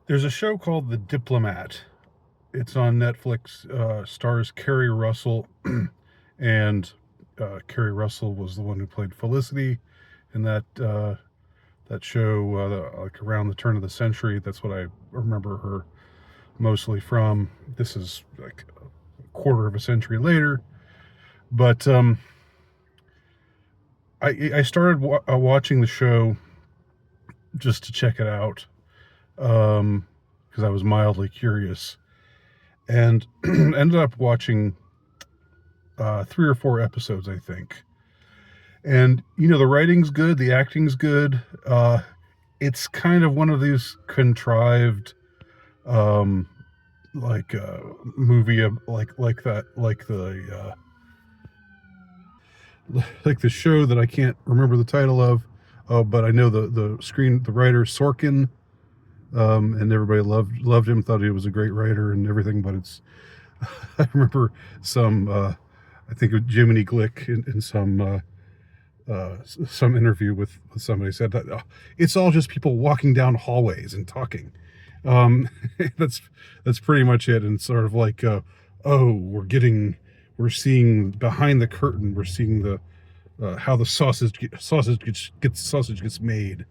There's a show called The Diplomat. It's on Netflix. Stars Kerry Russell, and Kerry Russell was the one who played Felicity in that show, like around the turn of the century. That's what I remember her mostly from. This is like a quarter of a century later, but I started watching the show just to check it out, because I was mildly curious, and ended up watching 3 or 4 episodes, I think. And the writing's good, the acting's good. It's kind of one of these contrived, um, like movie of like that, like the show that I can't remember the title of. But I know the writer Sorkin, and everybody loved him, thought he was a great writer and everything. But it's I remember I think of Jiminy Glick in some interview with somebody said that it's all just people walking down hallways and talking. Um, that's pretty much it. And sort of like, oh, we're seeing behind the curtain. We're seeing the how the sausage gets made.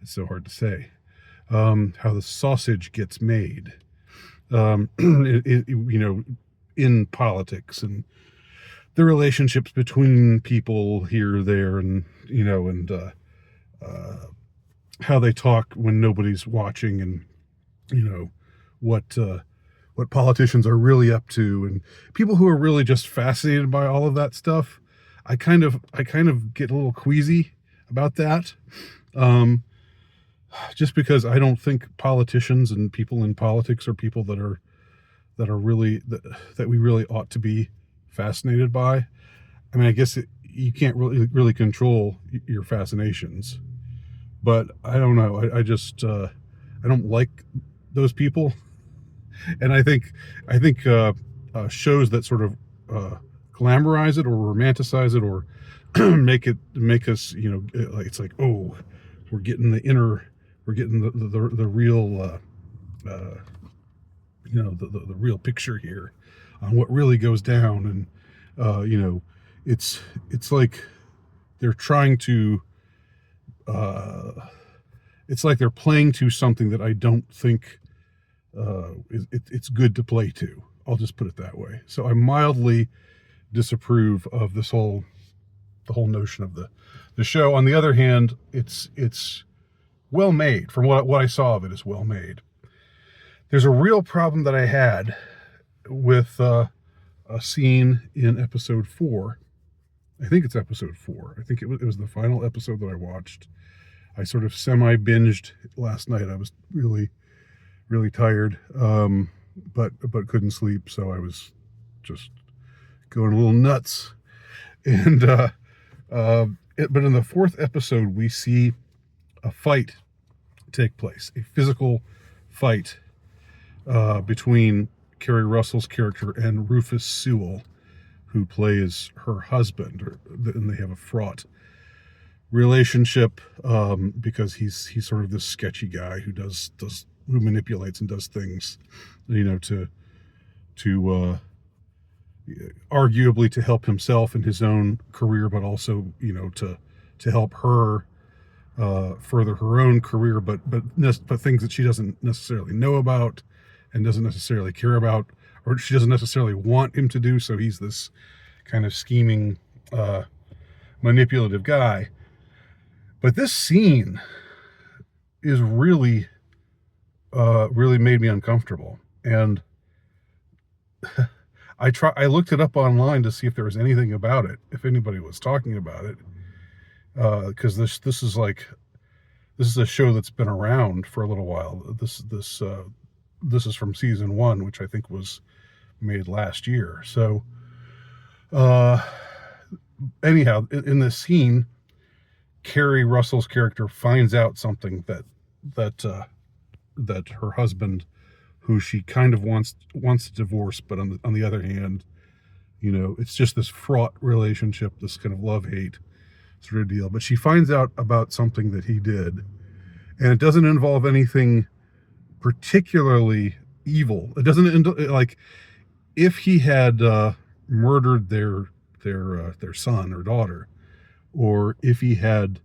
It's so hard to say. How the sausage gets made. In politics and the relationships between people here, there, and how they talk when nobody's watching, and what what politicians are really up to, and people who are really just fascinated by all of that stuff. I kind of get a little queasy about that, um, just because I don't think politicians and people in politics are people that are really that we really ought to be fascinated by. I mean, I guess you can't really control your fascinations, but I don't know. I just I don't like those people, and I think shows that sort of glamorize it or romanticize it or make us like it's like, oh, we're getting we're getting the real the real picture here on what really goes down. And it's like they're trying to it's like they're playing to something that I don't think it's good to play to. I'll just put it that way. So I mildly disapprove of the whole notion of the show. On the other hand, it's well made. From what I saw of it, is well made. There's a real problem that I had with a scene in episode 4. I think it's episode 4. I think it was the final episode that I watched. I sort of semi binged last night. I was really, really tired, but couldn't sleep, so I was just going a little nuts. And but in the 4th episode, we see a fight take place, a physical fight between Kerry Russell's character and Rufus Sewell, who plays her husband, and they have a fraught relationship, because he's sort of this sketchy guy who manipulates and does things, to arguably to help himself in his own career, but also to help her further her own career, but things that she doesn't necessarily know about and doesn't necessarily care about, or she doesn't necessarily want him to do. So he's this kind of scheming, manipulative guy. But this scene is really made me uncomfortable, and I looked it up online to see if there was anything about it, if anybody was talking about it, because this is a show that's been around for a little while. This is from season 1, which I think was made last year. So anyhow, in this scene, Kerry Russell's character finds out something that her husband, who she kind of wants to divorce, but on the other hand, it's just this fraught relationship, this kind of love-hate sort of deal. But she finds out about something that he did, and it doesn't involve anything particularly evil. It doesn't like if he had murdered their son or daughter, or if he had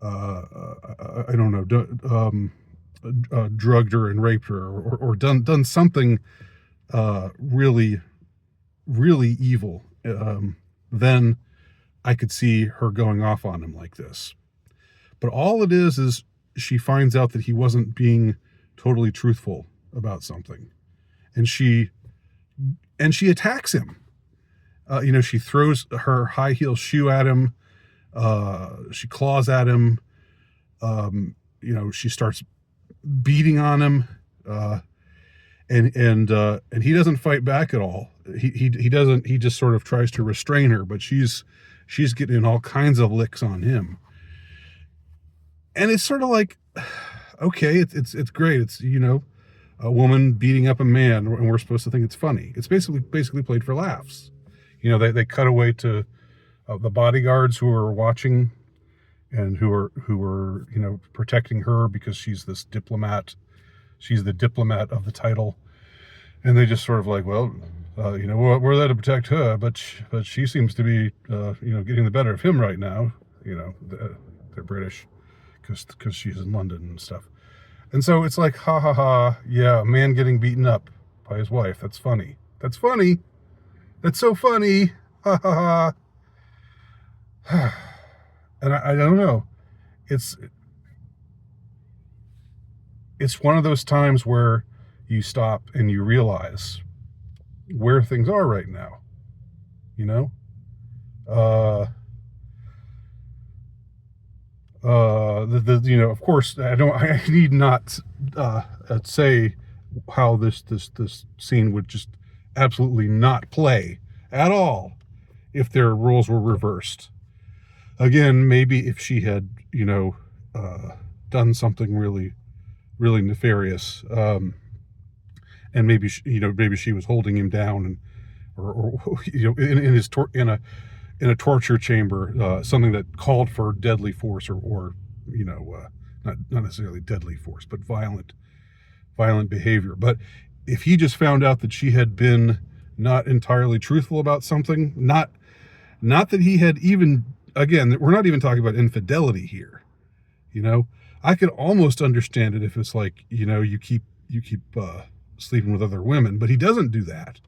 I don't know, drugged her and raped her, or done something really really evil, then I could see her going off on him like this. But all it is she finds out that he wasn't being totally truthful about something, and she attacks him. She throws her high heel shoe at him. She claws at him. She starts beating on him, and he doesn't fight back at all. He doesn't. He just sort of tries to restrain her, but she's getting all kinds of licks on him. And it's sort of like, okay, it's great. It's, a woman beating up a man, and we're supposed to think it's funny. It's basically played for laughs. They cut away to the bodyguards who are watching and who are protecting her because she's this diplomat. She's the diplomat of the title, and they just sort of like, well, we're there to protect her, but she seems to be getting the better of him right now. They're British because she's in London and stuff. And so it's like, ha ha ha, yeah, a man getting beaten up by his wife. That's funny. That's funny. That's so funny. Ha ha ha. And I don't know. It's one of those times where you stop and you realize where things are right now. Of course, I need not say how this scene would just absolutely not play at all if their roles were reversed. Again, maybe if she had, done something really, really nefarious, and maybe she was holding him down, and or in a torture chamber, something that called for deadly force, or not necessarily deadly force, but violent behavior. But if he just found out that she had been not entirely truthful about something, not that he had even, again, we're not even talking about infidelity here. I could almost understand it if it's like, you keep sleeping with other women, but he doesn't do that.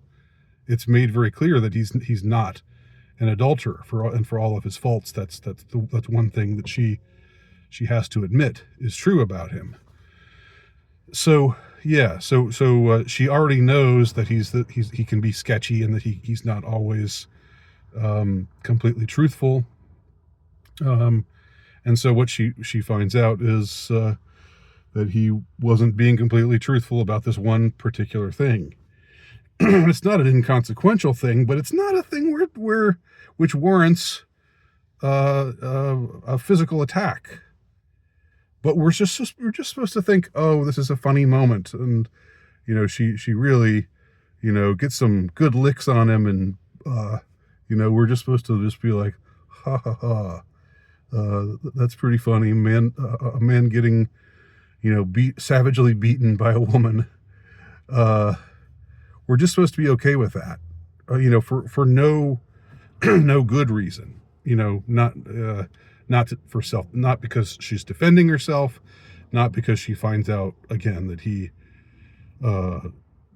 It's made very clear that he's not an adulterer for all of his faults. That's one thing that she has to admit is true about him. So yeah, so she already knows that he can be sketchy and that he's not always completely truthful. And so what she finds out is that he wasn't being completely truthful about this one particular thing. It's not an inconsequential thing, but it's not a thing which warrants a physical attack. But we're just supposed to think, oh, this is a funny moment, and she really gets some good licks on him, and we're just supposed to just be like, ha ha ha, that's pretty funny, man. A man getting savagely beaten by a woman. We're just supposed to be okay with that, for no no good reason, not because she's defending herself, not because she finds out again that he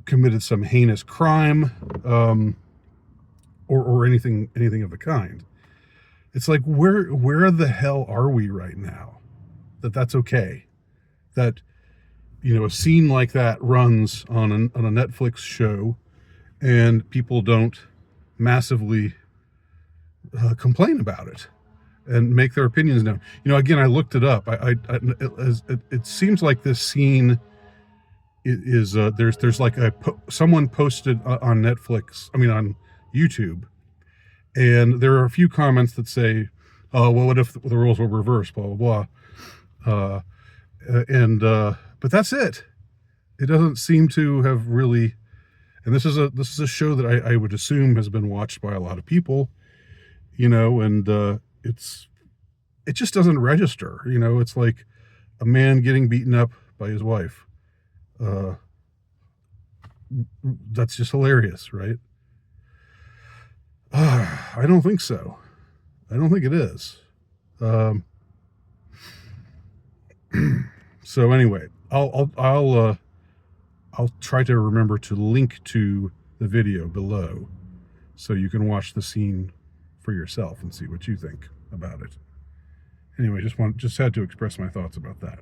committed some heinous crime, or anything of the kind. It's like, where the hell are we right now? That's okay. That a scene like that runs on a Netflix show, and people don't massively complain about it and make their opinions known. Again, I looked it up. It seems like this scene is there's like someone posted on Netflix, on YouTube, and there are a few comments that say, "Oh, well, what if the roles were reversed?" Blah blah blah. But that's it. It doesn't seem to have really. And this is a show that I would assume has been watched by a lot of people, and it just doesn't register. It's like a man getting beaten up by his wife, That's just hilarious, right? I don't think so. I don't think it is. So anyway, I'll try to remember to link to the video below so you can watch the scene for yourself and see what you think about it. Anyway, just had to express my thoughts about that.